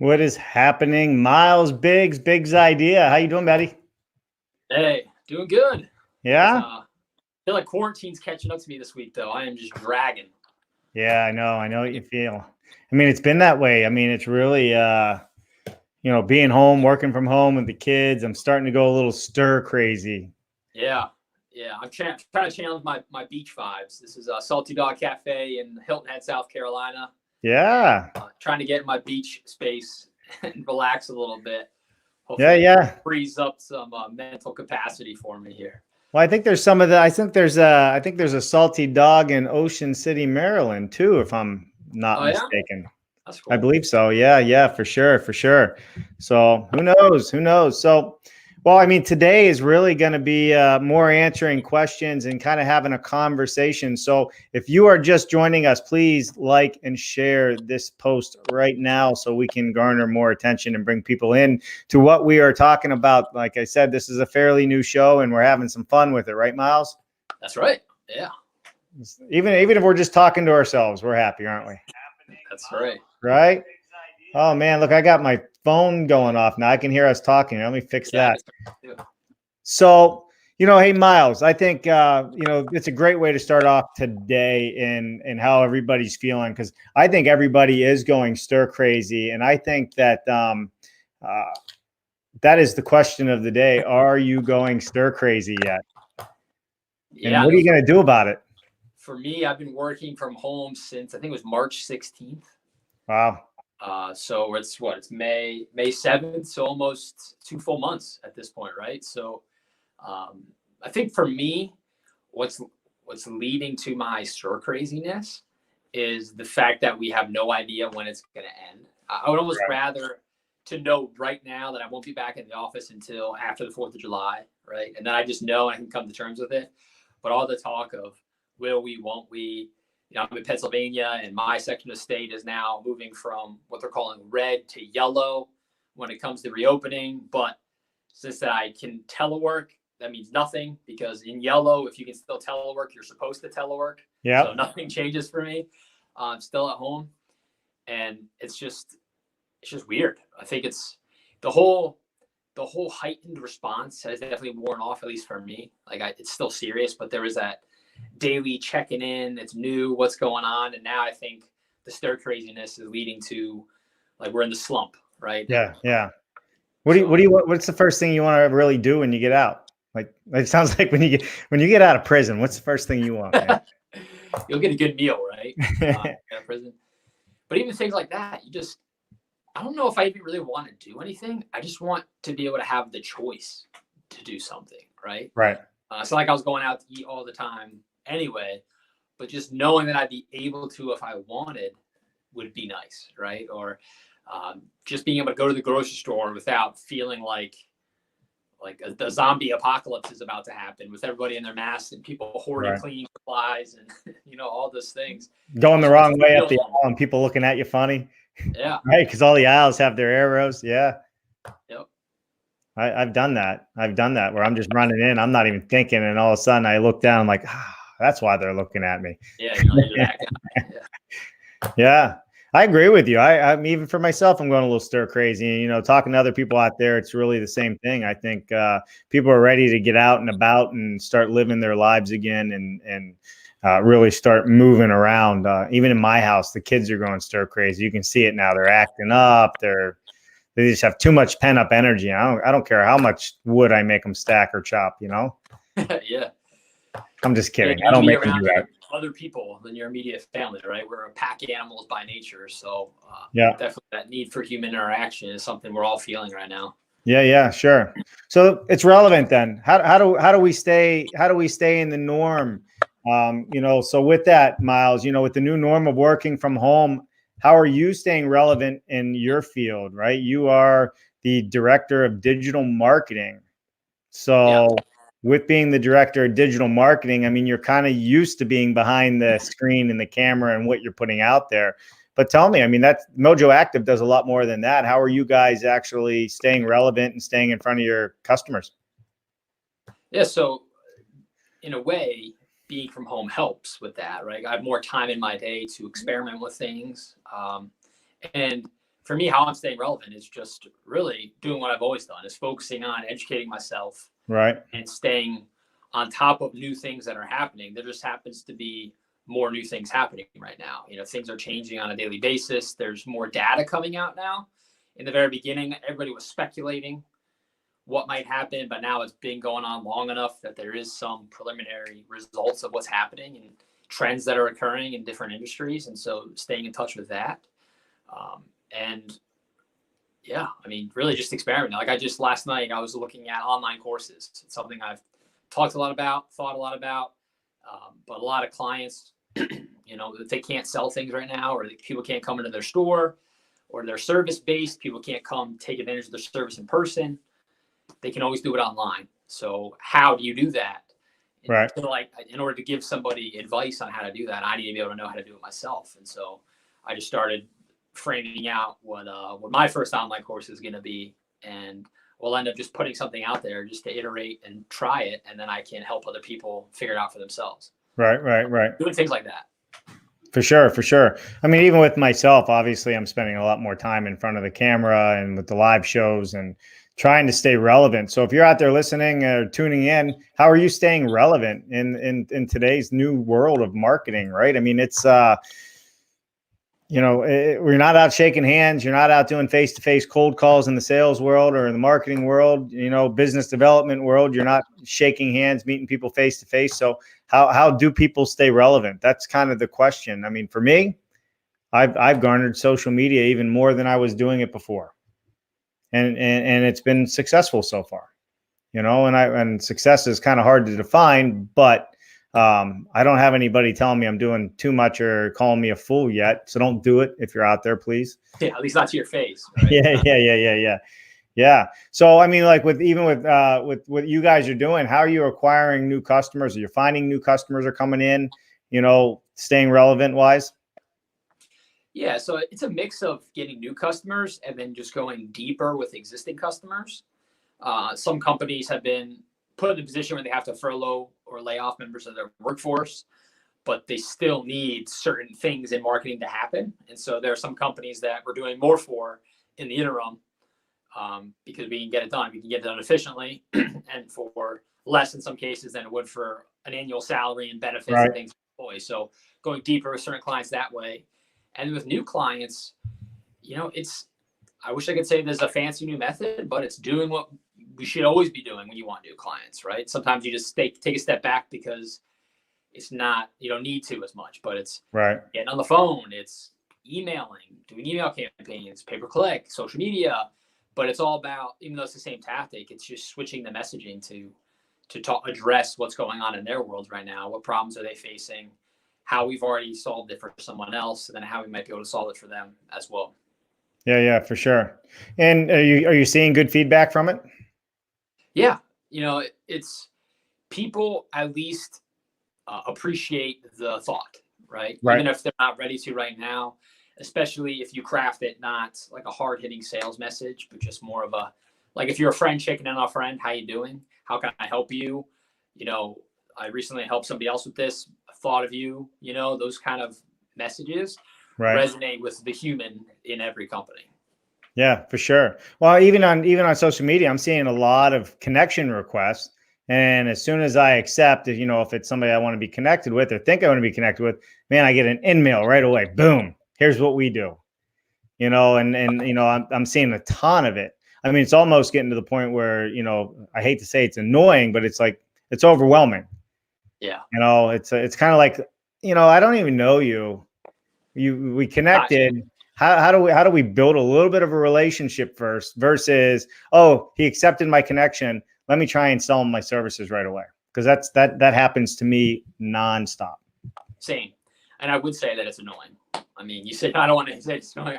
What is happening? Miles Biggs idea. How you doing, buddy? Hey, doing good. It's Yeah? I feel like quarantine's catching up to me this week though. I am just dragging. Yeah, I know. I know what you feel. I mean, it's been that way. I mean, it's really being home, working from home with the kids. I'm starting to go a little stir crazy. Yeah. Yeah. I'm trying to challenge my beach vibes. This is a Salty Dog Cafe in Hilton Head, South Carolina. Yeah. Trying to get in my beach space and relax a little bit. Yeah, Hopefully yeah. frees up some mental capacity for me here. Well, I think there's some of the I think there's a salty dog in Ocean City, Maryland, too, if I'm not Oh yeah? mistaken. That's I cool. believe so. Yeah, yeah, for sure, for sure. So who knows? Who knows? So, well, I mean, today is really going to be more answering questions and kind of having a conversation. So, if you are just joining us, please like and share this post right now so we can garner more attention and bring people in to what we are talking about. Like I said, this is a fairly new show and we're having some fun with it, right, Miles? That's right. Yeah. Even if we're just talking to ourselves, we're happy, aren't we? That's right. Right? Oh man, look, I got my phone going off now. I can hear us talking. Let me fix that. So, hey, Miles, I think, it's a great way to start off today in how everybody's feeling, because I think everybody is going stir crazy. And I think that that is the question of the day. Are you going stir crazy yet? Yeah. And what are you going to do about it? For me, I've been working from home since I think it was March 16th. Wow. So it's May 7th, so almost 2 full months at this point, right? So I think for me, what's leading to my stir craziness is the fact that we have no idea when it's going to end. I would almost rather to know right now that I won't be back in the office until after the 4th of July, right? And then I just know I can come to terms with it. But all the talk of will we, won't we, I'm in Pennsylvania, and my section of the state is now moving from what they're calling red to yellow when it comes to reopening. But since I can telework, that means nothing, because in yellow, if you can still telework, you're supposed to telework. Yeah. So nothing changes for me. I'm still at home, and it's just weird. I think it's the whole heightened response has definitely worn off, at least for me. It's still serious, but there is that daily checking in. It's new, what's going on, and now I think the stir craziness is leading to we're in the slump, right? Yeah, yeah. What's the first thing you want to really do when you get out? Like, it sounds like when you get out of prison, what's the first thing you want, man? You'll get a good meal, right? Out of prison. But even things like that, I don't know if I even really want to do anything. I just want to be able to have the choice to do something, right? Right. It's not like I was going out to eat all the time anyway, but just knowing that I'd be able to, if I wanted, would be nice, right? Or just being able to go to the grocery store without feeling like the zombie apocalypse is about to happen, with everybody in their masks and people hoarding cleaning supplies and all those things. Going the wrong way up the aisle and people looking at you funny. Yeah. Right, because all the aisles have their arrows. Yeah. Yep. I've done that. Where I'm just running in. I'm not even thinking, and all of a sudden I look down. I'm like, that's why they're looking at me. Yeah. Yeah. Yeah. I agree with you. I'm even for myself, I'm going a little stir crazy. And, talking to other people out there, it's really the same thing. I think people are ready to get out and about and start living their lives again and really start moving around. Even in my house, the kids are going stir crazy. You can see it now. They're acting up. They just have too much pent up energy. I don't care how much wood I make them stack or chop, Yeah. I'm just kidding. Yeah, I don't make them do that. Other people than your immediate family, right? We're pack animals by nature. So definitely that need for human interaction is something we're all feeling right now. Yeah, sure. So it's relevant then. How do we stay in the norm? So with that, Miles, with the new norm of working from home, how are you staying relevant in your field, right? You are the director of digital marketing. So with being the director of digital marketing, I mean, you're kind of used to being behind the screen and the camera and what you're putting out there. But tell me, I mean, that Mojo Active does a lot more than that. How are you guys actually staying relevant and staying in front of your customers? Yeah, so in a way, being from home helps with that, right? I have more time in my day to experiment with things. And for me, how I'm staying relevant is just really doing what I've always done, is focusing on educating myself, Right. and staying on top of new things that are happening. There just happens to be more new things happening right now. Things are changing on a daily basis. There's more data coming out now. In the very beginning, everybody was speculating what might happen, but now it's been going on long enough that there is some preliminary results of what's happening and trends that are occurring in different industries. And so staying in touch with that. And yeah, I mean, really just experimenting. Like last night, I was looking at online courses. It's something I've talked a lot about, thought a lot about, but a lot of clients, if they can't sell things right now, or people can't come into their store, or they're service-based, people can't come take advantage of their service in person. They can always do it online. So how do you do that? Right. So in order to give somebody advice on how to do that, I need to be able to know how to do it myself. And so I just started framing out what my first online course is going to be, and we'll end up just putting something out there just to iterate and try it, and then I can help other people figure it out for themselves. Right. Doing things like that. For sure. I mean, even with myself, obviously, I'm spending a lot more time in front of the camera and with the live shows and trying to stay relevant. So if you're out there listening or tuning in, how are you staying relevant in today's new world of marketing, right? I mean, it's, we're not out shaking hands. You're not out doing face-to-face cold calls in the sales world or in the marketing world, business development world. You're not shaking hands, meeting people face-to-face. So how do people stay relevant? That's kind of the question. I mean, for me, I've garnered social media even more than I was doing it before. And it's been successful so far, and success is kind of hard to define, but I don't have anybody telling me I'm doing too much or calling me a fool yet. So don't do it if you're out there, please. Yeah, at least not to your face. Right? Yeah. So I mean, like with what you guys are doing, how are you acquiring new customers? Are you finding new customers are coming in? Staying relevant wise. Yeah, so it's a mix of getting new customers and then just going deeper with existing customers. Some companies have been put in a position where they have to furlough or lay off members of their workforce, but they still need certain things in marketing to happen. And so there are some companies that we're doing more for in the interim, because we can get it done. We can get it done efficiently and for less in some cases than it would for an annual salary and benefits and things for employees. So going deeper with certain clients that way. And with new clients, I wish I could say there's a fancy new method, but it's doing what we should always be doing when you want new clients, right? Sometimes you just take a step back because it's not, you don't need to as much, but it's getting on the phone, it's emailing, doing email campaigns, pay-per-click, social media, but it's all about, even though it's the same tactic, it's just switching the messaging to address what's going on in their world right now. What problems are they facing? How we've already solved it for someone else, and then how we might be able to solve it for them as well. Yeah, for sure. And are you seeing good feedback from it? Yeah, it's people at least appreciate the thought, right? Even if they're not ready to right now, especially if you craft it not like a hard-hitting sales message, but just more of a, like if you're a friend checking in on a friend, how you doing? How can I help you? I recently helped somebody else with this. I thought of you. Those kind of messages resonate with the human in every company. Yeah, for sure. Well, even on social media, I'm seeing a lot of connection requests. And as soon as I accept, if it's somebody I want to be connected with or think I want to be connected with, man, I get an in-mail right away. Boom. Here's what we do. I'm seeing a ton of it. I mean, it's almost getting to the point where, I hate to say it's annoying, but it's like, it's overwhelming. Yeah. It's kind of like, I don't even know you. We connected. How do we build a little bit of a relationship first versus, oh, he accepted my connection, let me try and sell him my services right away? Because that happens to me nonstop. Same. And I would say that it's annoying. I mean, you said I don't want to say it's annoying.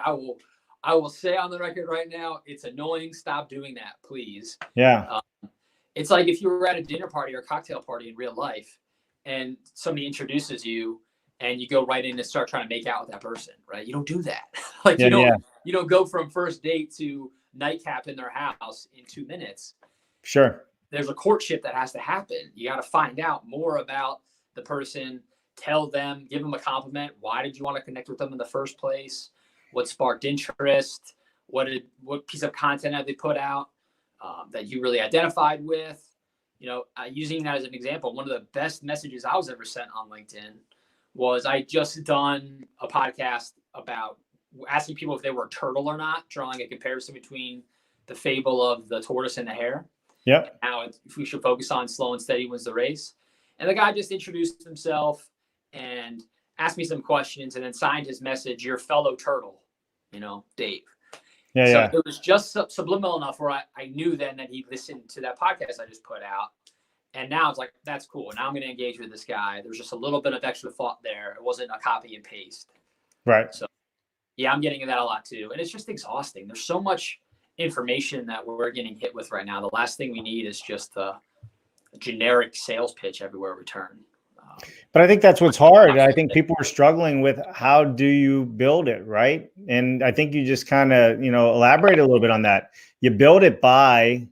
I will say on the record right now, it's annoying. Stop doing that, please. Yeah. It's like if you were at a dinner party or a cocktail party in real life and somebody introduces you and you go right in and start trying to make out with that person, right? You don't do that. You don't go from first date to nightcap in their house in 2 minutes. Sure. There's a courtship that has to happen. You got to find out more about the person, tell them, give them a compliment. Why did you want to connect with them in the first place? what sparked interest, what piece of content have they put out that you really identified with. Using that as an example, one of the best messages I was ever sent on LinkedIn was I just done a podcast about asking people if they were a turtle or not, drawing a comparison between the fable of the tortoise and the hare. Yep. Now, if we should focus on slow and steady wins the race. And the guy just introduced himself and asked me some questions and then signed his message, "Your fellow turtle, Dave." Yeah, So yeah. it was just subliminal enough where I knew then that he listened to that podcast I just put out. And now it's like, that's cool. Now I'm going to engage with this guy. There's just a little bit of extra thought there. It wasn't a copy and paste. Right. So, yeah, I'm getting that a lot too. And it's just exhausting. There's so much information that we're getting hit with right now. The last thing we need is just a generic sales pitch everywhere we turn. But I think that's what's hard. I think people are struggling with how do you build it, right? And I think you just kind of, elaborate a little bit on that. You build it by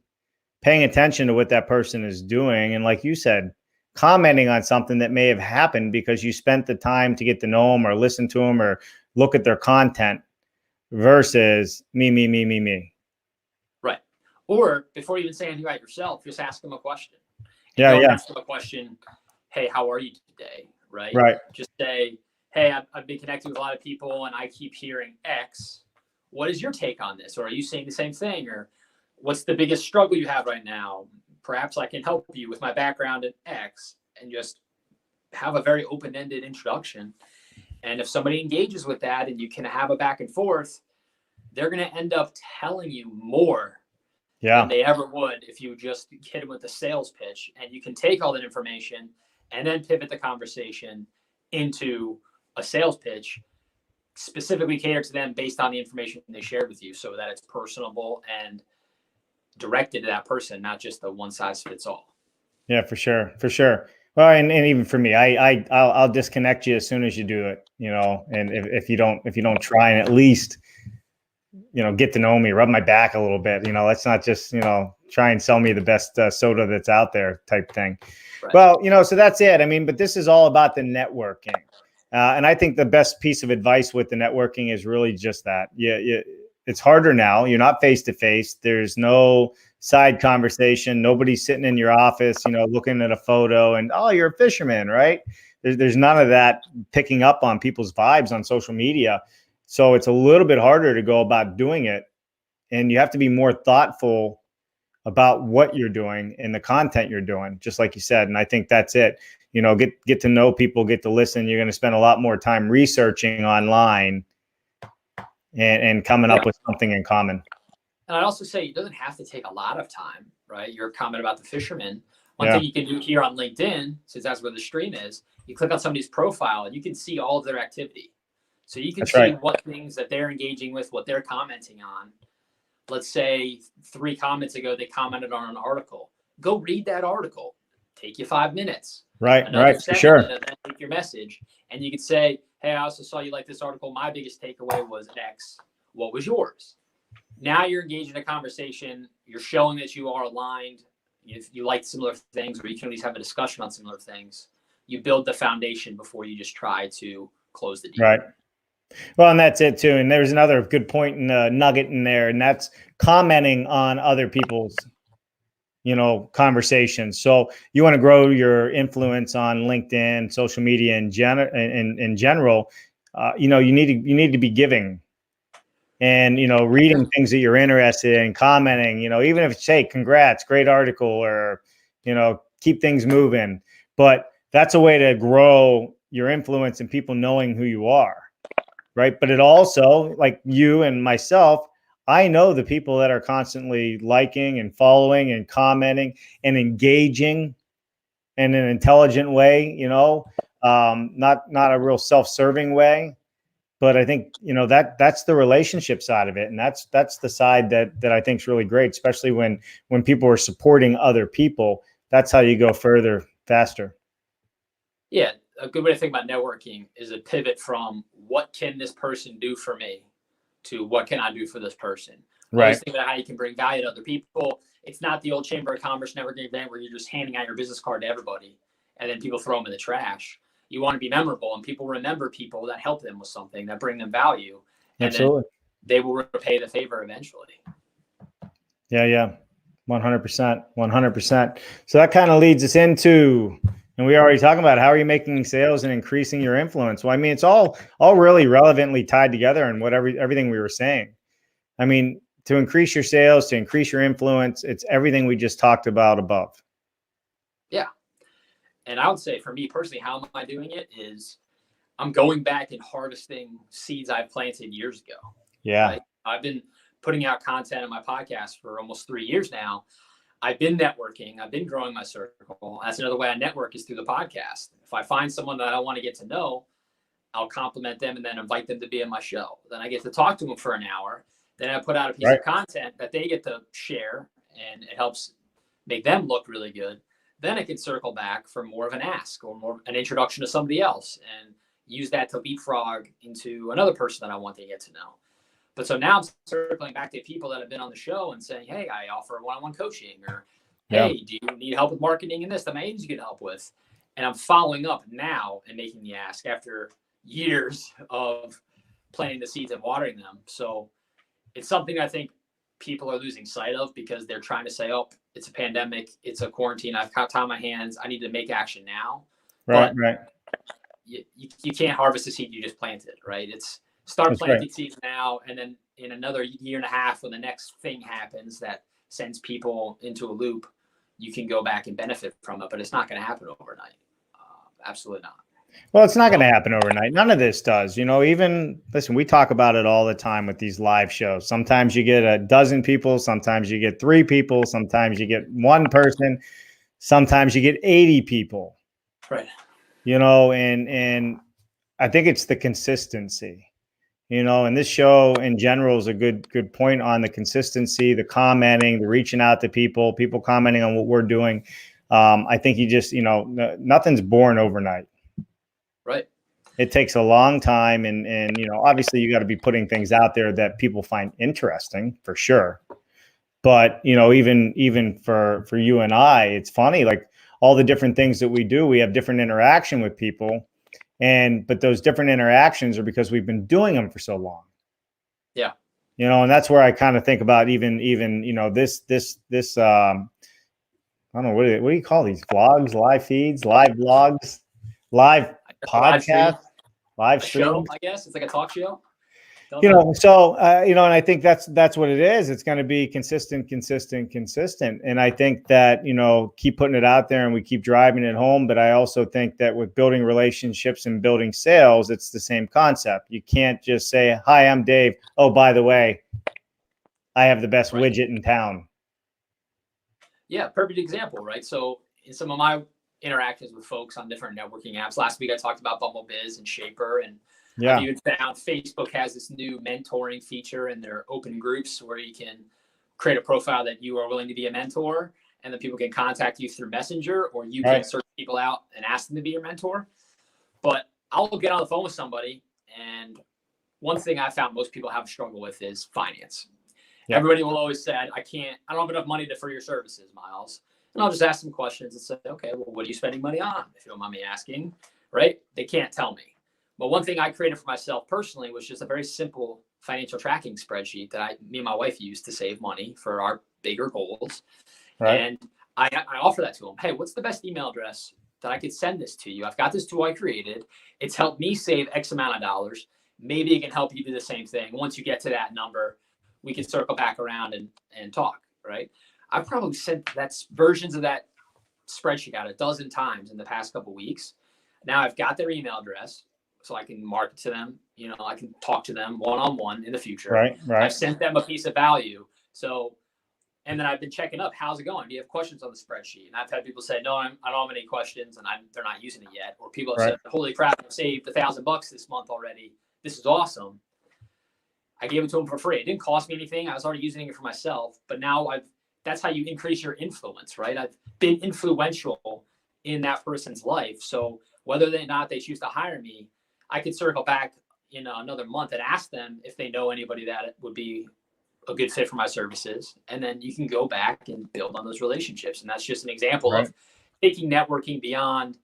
paying attention to what that person is doing. And like you said, commenting on something that may have happened because you spent the time to get to know them or listen to them or look at their content versus me. Right. Or before you even say anything about yourself, just ask them a question. And ask them a question. Hey, how are you today? Right. Right. Just say, hey, I've been connecting with a lot of people and I keep hearing X. What is your take on this? Or are you saying the same thing? Or what's the biggest struggle you have right now? Perhaps I can help you with my background in X, and just have a very open-ended introduction. And if somebody engages with that and you can have a back and forth, they're going to end up telling you more than they ever would if you just hit them with a sales pitch. And you can take all that information and then pivot the conversation into a sales pitch specifically catered to them based on the information they shared with you, so that it's personable and directed to that person, not just the one size fits all. Yeah, for sure. Well, and even for me, I'll disconnect you as soon as you do it, and if you don't try and at least, get to know me, rub my back a little bit, let's not just, try and sell me the best soda that's out there type thing. Right. Well, so that's it. I mean, but this is all about the networking. And I think the best piece of advice with the networking is really just that. It's harder now. You're not face to face. There's no side conversation. Nobody's sitting in your office, looking at a photo and, oh, you're a fisherman, right? There's none of that picking up on people's vibes on social media. So it's a little bit harder to go about doing it. And you have to be more thoughtful about what you're doing and the content you're doing, just like you said. And I think that's it. Get to know people, get to listen. You're going to spend a lot more time researching online and coming up with something in common. And I'd also say it doesn't have to take a lot of time, right? Your comment about the fisherman. One thing you can do here on LinkedIn, since that's where the stream is, you click on somebody's profile and you can see all of their activity. So you can see what things that they're engaging with, what they're commenting on. Let's say 3 comments ago, they commented on an article. Go read that article. Take you 5 minutes. Right, for sure. And then take your message. And you could say, hey, I also saw you like this article. My biggest takeaway was X. What was yours? Now you're engaged in a conversation. You're showing that you are aligned. If you like similar things, or you can at least have a discussion on similar things. You build the foundation before you just try to close the deal. Right. Well, and that's it too. And there's another good point in the nugget in there, and that's commenting on other people's, conversations. So you want to grow your influence on LinkedIn, social media in general. You need to be giving, and reading things that you're interested in, commenting. Even if it's, hey, congrats, great article, or keep things moving. But that's a way to grow your influence and people knowing who you are. Right. But it also, like you and myself, I know the people that are constantly liking and following and commenting and engaging in an intelligent way, not a real self-serving way. But I think, that's the relationship side of it. And that's the side that I think is really great, especially when people are supporting other people. That's how you go further, faster. Yeah. A good way to think about networking is a pivot from what can this person do for me to what can I do for this person. Right. Always think about how you can bring value to other people. It's not the old Chamber of Commerce networking event where you're just handing out your business card to everybody and then people throw them in the trash. You want to be memorable, and people remember people that help them with something, that bring them value. and then Absolutely. they will repay the favor eventually. Yeah. 100%. 100%. So that kind of leads us into, and we already talking about how are you making sales and increasing your influence? Well, I mean, it's all really relevantly tied together in everything we were saying. I mean, to increase your sales, to increase your influence, it's everything we just talked about above. Yeah. And I would say for me personally, how am I doing it is I'm going back and harvesting seeds I've planted years ago. Yeah. Right? I've been putting out content on my podcast for almost 3 years now. I've been networking. I've been growing my circle. That's another way I network is through the podcast. If I find someone that I want to get to know, I'll compliment them and then invite them to be in my show. Then I get to talk to them for an hour. Then I put out a piece of content that they get to share, and it helps make them look really good. Then I can circle back for more of an ask or more an introduction to somebody else and use that to leapfrog into another person that I want to get to know. But so now I'm circling back to people that have been on the show and saying, hey, I offer one-on-one coaching, or hey, do you need help with marketing and this that my agency can help with? And I'm following up now and making the ask after years of planting the seeds and watering them. So it's something I think people are losing sight of because they're trying to say, oh, it's a pandemic, it's a quarantine, I've got time on my hands, I need to make action now. Right. You can't harvest the seed you just planted, right? It's start planting seeds now, and then in another year and a half when the next thing happens that sends people into a loop, you can go back and benefit from it, but it's not going to happen overnight. Absolutely not. Well, it's not going to happen overnight. None of this does. Listen, we talk about it all the time with these live shows. Sometimes you get a dozen people. Sometimes you get 3 people. Sometimes you get 1 person. Sometimes you get 80 people. Right. And I think it's the consistency, and this show in general is a good point on the consistency, the commenting, the reaching out to people commenting on what we're doing. I think you just, nothing's born overnight. Right. It takes a long time. And obviously you got to be putting things out there that people find interesting for sure. But, even for you and I, it's funny, like all the different things that we do, we have different interaction with people. But those different interactions are because we've been doing them for so long. Yeah. And that's where I kind of think about even, this, I don't know, what do you call these vlogs, live feeds, live vlogs, live podcasts, live streams? I guess it's like a talk show. And I think that's what it is. It's going to be consistent. And I think that, keep putting it out there and we keep driving it home. But I also think that with building relationships and building sales, it's the same concept. You can't just say, hi, I'm Dave. Oh, by the way, I have the best widget in town. Yeah. Perfect example, right? So in some of my interactions with folks on different networking apps, last week I talked about Bumble Biz and Shaper, and I've even found Facebook has this new mentoring feature in their open groups where you can create a profile that you are willing to be a mentor, and then people can contact you through Messenger, or you can search people out and ask them to be your mentor. But I'll get on the phone with somebody, and one thing I found most people have a struggle with is finance. Yeah. Everybody will always say, I don't have enough money for your services, Myles. And I'll just ask them questions and say, okay, well, what are you spending money on? If you don't mind me asking, right? They can't tell me. But one thing I created for myself personally was just a very simple financial tracking spreadsheet that me and my wife used to save money for our bigger goals. Right. And I offer that to them. Hey, what's the best email address that I could send this to you? I've got this tool I created. It's helped me save X amount of dollars. Maybe it can help you do the same thing. Once you get to that number, we can circle back around and talk, right? I've probably sent versions of that spreadsheet out a dozen times in the past couple of weeks. Now I've got their email address, so I can market to them. I can talk to them one-on-one in the future. Right. I've sent them a piece of value. So, and then I've been checking up. How's it going? Do you have questions on the spreadsheet? And I've had people say, no, I don't have any questions, and they're not using it yet. Or people have said, holy crap, I've saved $1,000 this month already. This is awesome. I gave it to them for free. It didn't cost me anything. I was already using it for myself. But now that's how you increase your influence, right? I've been influential in that person's life. So whether or not they choose to hire me, I could circle back in another month and ask them if they know anybody that would be a good fit for my services. And then you can go back and build on those relationships. And that's just an example of taking networking beyond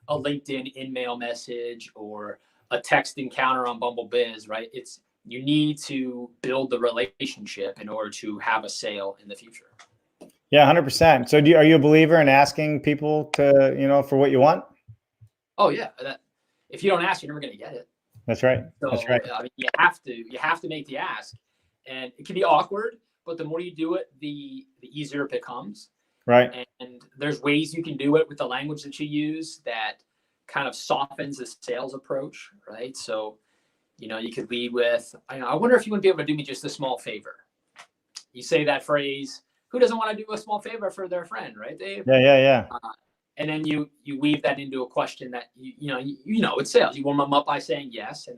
a LinkedIn in-mail message or a text encounter on Bumble Biz, right? It's you need to build the relationship in order to have a sale in the future. Yeah, 100%. So are you a believer in asking people to, for what you want? Oh yeah. If you don't ask, you're never going to get it. That's right. So That's right. I mean, you have to make the ask, and it can be awkward, but the more you do it, the easier it becomes. Right. And there's ways you can do it with the language that you use that kind of softens the sales approach, right? So, you could lead with, I wonder if you would be able to do me just a small favor. You say that phrase. Who doesn't want to do a small favor for their friend, right, Dave? Yeah. And then you weave that into a question that it's sales. You warm them up by saying yes, and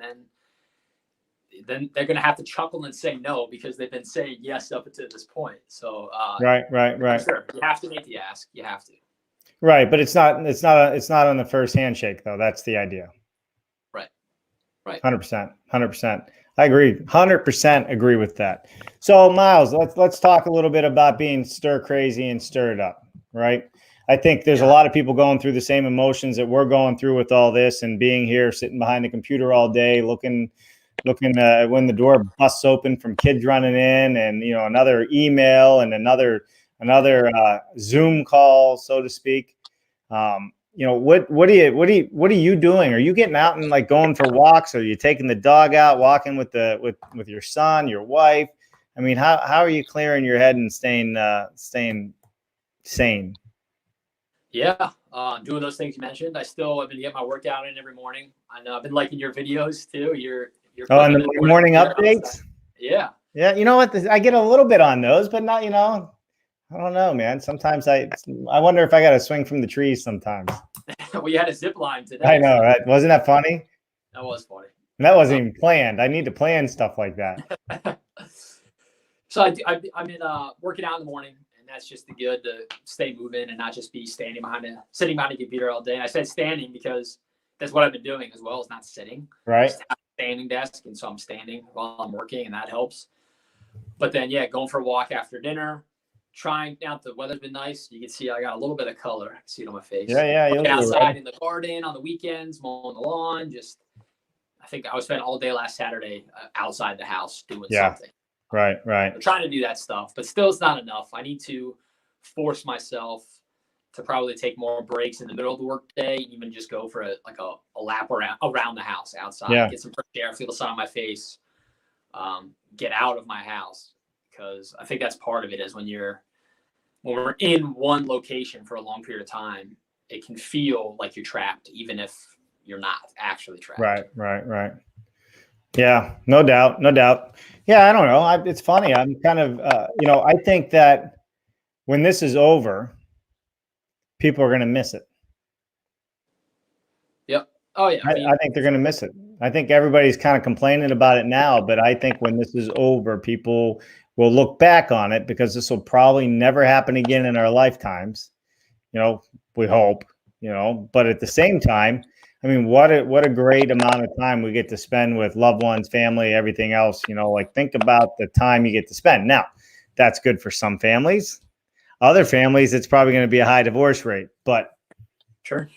then they're going to have to chuckle and say no because they've been saying yes up until this point. So right. Sure, you have to make the ask. You have to. Right, but it's not on the first handshake though. That's the idea. Right. 100%. I agree. 100% agree with that. So Myles, let's talk a little bit about being stir crazy and stirred up, right? I think there's a lot of people going through the same emotions that we're going through with all this, and being here, sitting behind the computer all day, looking when the door busts open from kids running in, and another email and another Zoom call, so to speak. What are you doing? Are you getting out and like going for walks? Are you taking the dog out, walking with your son, your wife? I mean, how are you clearing your head and staying sane? Yeah, doing those things you mentioned. I've been getting my workout in every morning. I know I've been liking your videos too. You're and the morning updates. Yeah. You know what? I get a little bit on those, but not. I don't know, man. Sometimes I wonder if I got to swing from the trees sometimes. Well, you had a zip line today. I know, right? Wasn't that funny? That was funny. And that wasn't even planned. I need to plan stuff like that. So I've been working out in the morning, and that's just good to stay moving and not just be sitting behind a computer all day. And I said standing because that's what I've been doing as well as not sitting. Right. Just have a standing desk, and so I'm standing while I'm working, and that helps. But then, going for a walk after dinner. Trying out, the weather's been nice. You can see I got a little bit of color. I can see it on my face. Yeah. Working outside in the garden on the weekends, mowing the lawn. I think I was spending all day last Saturday outside the house doing something. Right. I'm trying to do that stuff, but still it's not enough. I need to force myself to probably take more breaks in the middle of the workday, even just go for a lap around the house outside, get some fresh air, feel the sun on my face, get out of my house. Because I think that's part of it is when we're in one location for a long period of time, it can feel like you're trapped, even if you're not actually trapped. Right. Yeah, no doubt. Yeah, I don't know. It's funny. I'm kind of, I think that when this is over, people are going to miss it. Yep. Oh yeah. I think they're going to miss it. I think everybody's kind of complaining about it now, but I think when this is over, people will look back on it, because this will probably never happen again in our lifetimes. We hope, but at the same time, I mean, what a great amount of time we get to spend with loved ones, family, everything else, think about the time you get to spend. Now, that's good for some families. Other families, it's probably going to be a high divorce rate, but sure.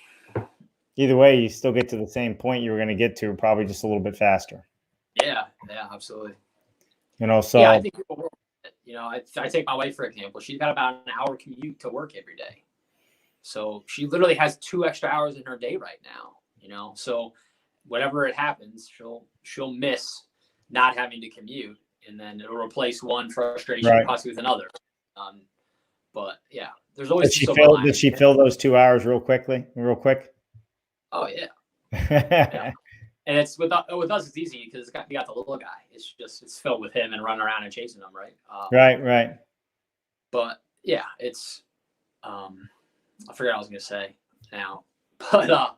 Either way, you still get to the same point you were going to get to, probably just a little bit faster. Yeah, absolutely. So I think people work. I take my wife for example. She's got about an hour commute to work every day, so she literally has 2 extra hours in her day right now. So whatever it happens, she'll miss not having to commute, and then it'll replace one frustration possibly with another. But yeah, there's always. Did she fill those 2 hours real quick? Oh yeah. Yeah. And it's with us, it's easy because we got the little guy. It's filled with him and running around and chasing him, right? Right. But yeah, it's I forgot what I was gonna say now, but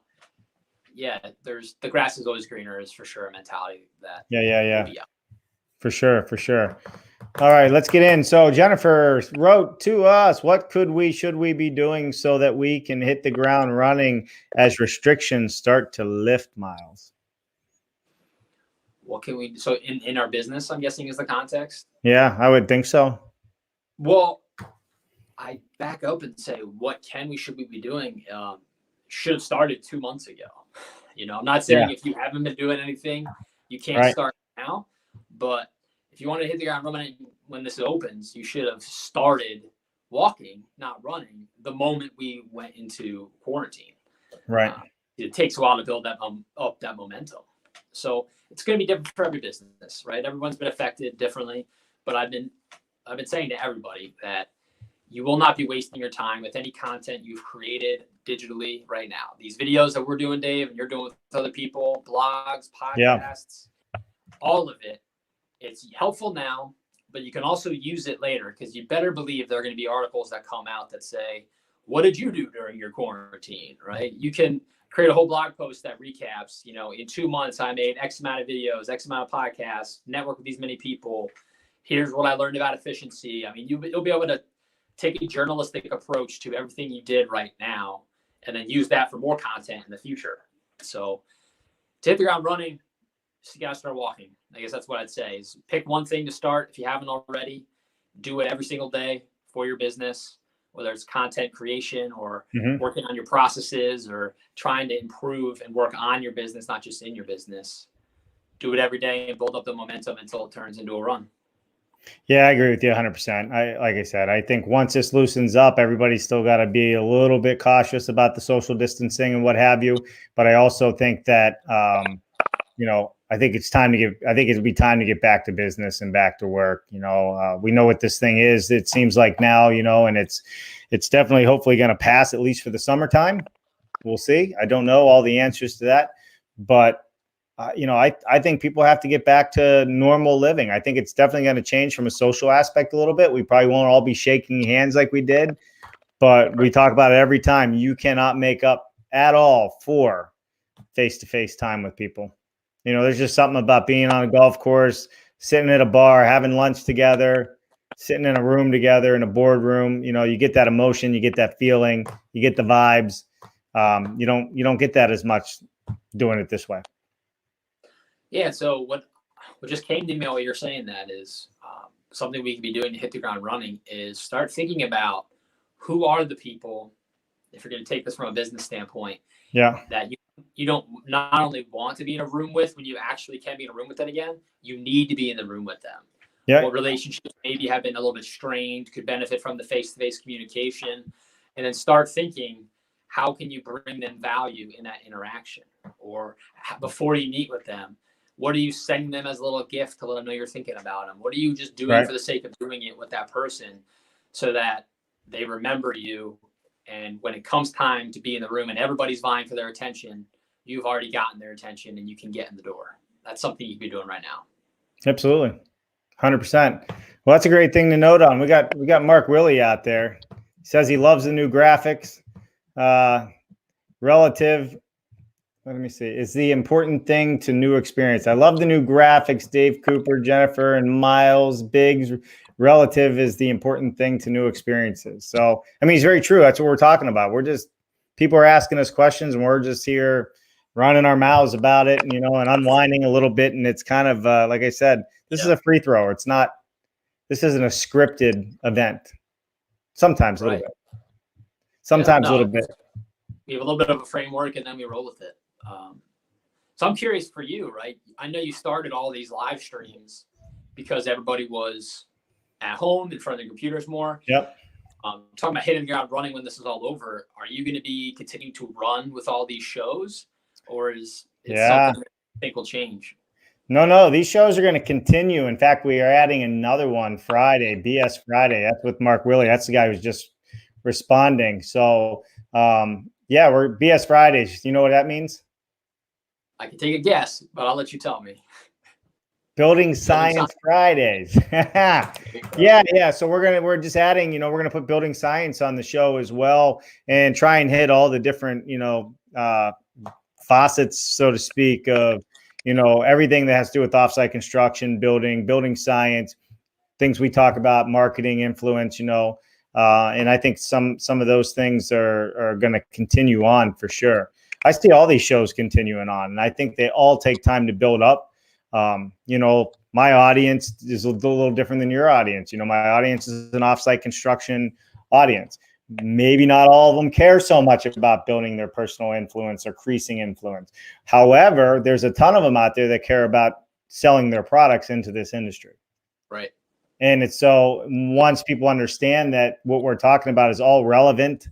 yeah, there's the grass is always greener is for sure a mentality that yeah. For sure. All right, let's get in. So Jennifer wrote to us, what should we be doing so that we can hit the ground running as restrictions start to lift, Myles? What can we, so in our business, I'm guessing is the context? Yeah, I would think so. Well, I back up and say, should we be doing? Should have started 2 months ago. I'm not saying if you haven't been doing anything, you can't start now. But if you want to hit the ground running when this opens, you should have started walking, not running, the moment we went into quarantine. Right. It takes a while to build that up that momentum. So it's going to be different for every business, right? Everyone's been affected differently, but I've been saying to everybody that you will not be wasting your time with any content you've created digitally right now. These videos that we're doing, Dave, and you're doing with other people, blogs, podcasts, all of it, it's helpful now, but you can also use it later, because you better believe there are going to be articles that come out that say, what did you do during your quarantine, right? You can create a whole blog post that recaps, in 2 months, I made X amount of videos, X amount of podcasts, network with these many people. Here's what I learned about efficiency. I mean, you'll be able to take a journalistic approach to everything you did right now and then use that for more content in the future. So to hit the ground running, you got to start walking. I guess that's what I'd say is pick one thing to start. If you haven't already, do it every single day for your business, whether it's content creation or working on your processes or trying to improve and work on your business, not just in your business. Do it every day and build up the momentum until it turns into a run. Yeah, I agree with you 100%. Like I said, I think once this loosens up, everybody's still got to be a little bit cautious about the social distancing and what have you. But I also think that, I think it'll be time to get back to business and back to work. We know what this thing is. It seems like now, and it's definitely hopefully going to pass, at least for the summertime. We'll see. I don't know all the answers to that, but I think people have to get back to normal living. I think it's definitely going to change from a social aspect a little bit. We probably won't all be shaking hands like we did, but we talk about it every time. You cannot make up at all for face-to-face time with people. There's just something about being on a golf course, sitting at a bar, having lunch together, sitting in a room together in a boardroom. You get that emotion, you get that feeling, you get the vibes. You don't get that as much doing it this way. Yeah. So what just came to me while you're saying that is something we can be doing to hit the ground running is start thinking about who are the people, if you're going to take this from a business standpoint, that you don't not only want to be in a room with when you actually can be in a room with them again, you need to be in the room with them. Yeah. What relationships maybe have been a little bit strained, could benefit from the face-to-face communication, and then start thinking, how can you bring them value in that interaction? Or before you meet with them, what are you sending them as a little gift to let them know you're thinking about them? What are you just doing for the sake of doing it with that person so that they remember you? And when it comes time to be in the room and everybody's vying for their attention, you've already gotten their attention and you can get in the door. That's something you can be doing right now. Absolutely. 100%. Well, that's a great thing to note on. We got Mark Willie out there. He says he loves the new graphics. Relative, let me see, is the important thing to new experience. I love the new graphics, Dave Cooper, Jennifer, and Myles. Biggs. Relative is the important thing to new experiences. So, I mean, it's very true. That's what we're talking about. People are asking us questions and we're just here running our mouths about it, and unwinding a little bit. And it's kind of, like I said, this is a free throw. This isn't a scripted event. Sometimes a little bit. Sometimes a little bit. We have a little bit of a framework and then we roll with it. So I'm curious for you, right? I know you started all these live streams because everybody was at home in front of their computers more. Yep. Talking about hitting the ground running when this is all over, are you going to be continuing to run with all these shows, or is it something that you think will change? No, these shows are going to continue. In fact, we are adding another one Friday, BS Friday. That's with Mark Willie. That's the guy who's just responding. So, we're BS Fridays. You know what that means? I can take a guess, but I'll let you tell me. Building Science Fridays. Yeah. So we're just adding, we're going to put building science on the show as well and try and hit all the different, faucets, so to speak, of, everything that has to do with offsite construction, building science, things we talk about, marketing, influence, and I think some of those things are going to continue on for sure. I see all these shows continuing on, and I think they all take time to build up. My audience is a little different than your audience. My audience is an offsite construction audience. Maybe not all of them care so much about building their personal influence or increasing influence. However, there's a ton of them out there that care about selling their products into this industry. Right. And it's so once people understand that what we're talking about is all relevant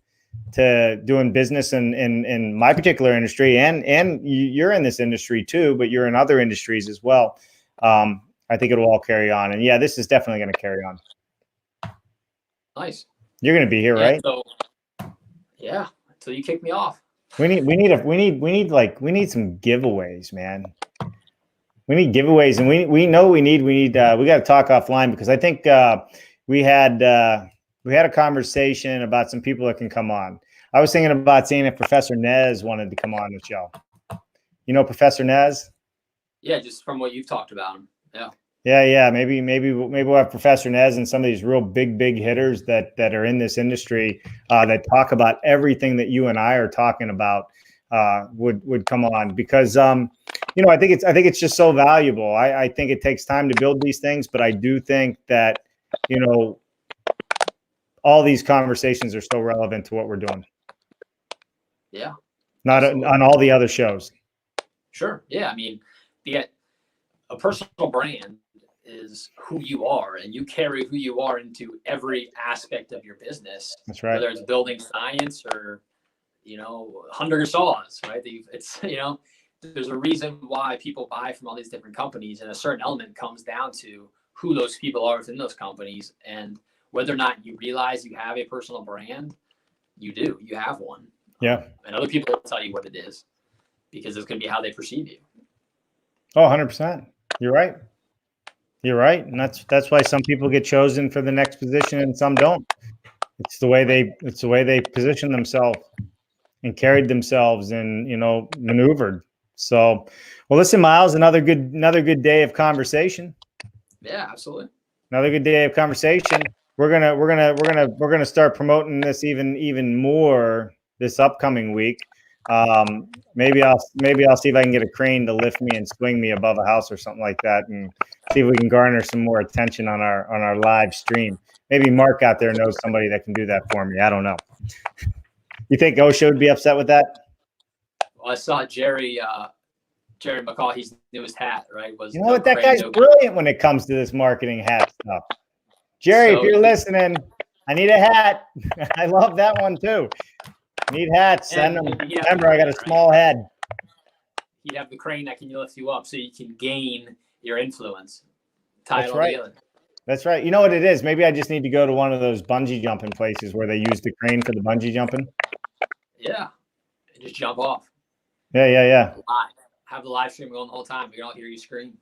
to doing business in my particular industry, and you're in this industry too, but you're in other industries as well. I think it'll all carry on. And yeah, this is definitely going to carry on. Nice. You're going to be here, right? So, yeah. Until you kick me off. We need some giveaways, man. We need giveaways, and we got to talk offline, because I think we had a conversation about some people that can come on. I was thinking about seeing if Professor Nez wanted to come on the show. You know Professor Nez? Yeah, just from what you've talked about him. Yeah. Yeah. Maybe we'll have Professor Nez and some of these real big hitters that are in this industry that talk about everything that you and I are talking about would come on, because I think it's just so valuable. I think it takes time to build these things, but I do think that all these conversations are so relevant to what we're doing. Yeah. Not on all the other shows. Sure. Yeah. I mean, a personal brand is who you are, and you carry who you are into every aspect of your business. That's right. Whether it's building science or, hunter saws, right? It's, there's a reason why people buy from all these different companies, and a certain element comes down to who those people are within those companies. And whether or not you realize you have a personal brand, you have one. Yeah. And other people will tell you what it is, because it's going to be how they perceive you. Oh, 100%. You're right. And that's why some people get chosen for the next position and some don't. It's the way they position themselves and carried themselves and, maneuvered. So, well, listen, Myles, another good day of conversation. Yeah, absolutely. Another good day of conversation. We're gonna start promoting this even more this upcoming week. Maybe I'll see if I can get a crane to lift me and swing me above a house or something like that, and see if we can garner some more attention on our live stream. Maybe Mark out there knows somebody that can do that for me. I don't know. You think OSHA would be upset with that? Well, I saw Jerry McCaw, newest hat, right? What, that guy's brilliant when it comes to this marketing hat stuff. Jerry, if you're listening, I need a hat. I love that one too. Need hats. Send them. Remember, I got a small head. You'd have the crane that can lift you up so you can gain your influence. Tie it all together. That's right. You know what it is? Maybe I just need to go to one of those bungee jumping places where they use the crane for the bungee jumping. Yeah. And just jump off. Yeah. Live. Have the live stream going the whole time. We don't hear you scream.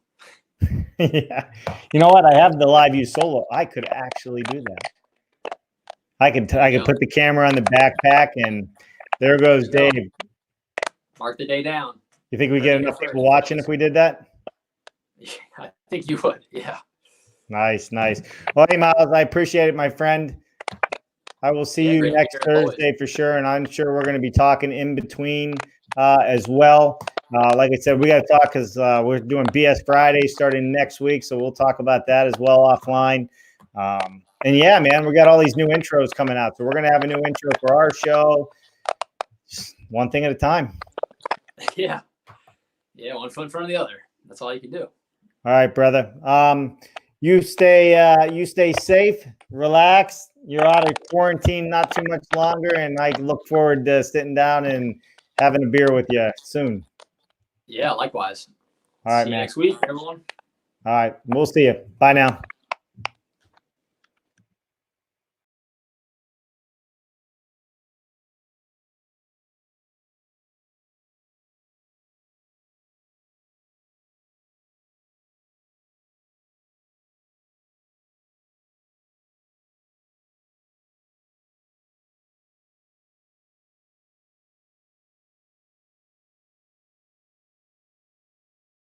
Yeah. You know what? I have the live view solo. I could actually do that. I could put the camera on the backpack, and there goes Dave. Mark the day down. You think we get enough people watching if we did that? Yeah, I think you would. Yeah. Nice. Well, hey, Myles, I appreciate it, my friend. I will see you next Thursday for sure, and I'm sure we're going to be talking in between as well. Like I said, we got to talk because we're doing BS Friday starting next week, so we'll talk about that as well offline. And yeah, man, we got all these new intros coming out, so we're going to have a new intro for our show. Just one thing at a time. Yeah, one foot in front of the other. That's all you can do. All right, brother. You stay safe, relax. You're out of quarantine not too much longer, and I look forward to sitting down and having a beer with you soon. Yeah, likewise. All right, see man. you next week, everyone. All right, we'll see you. Bye now.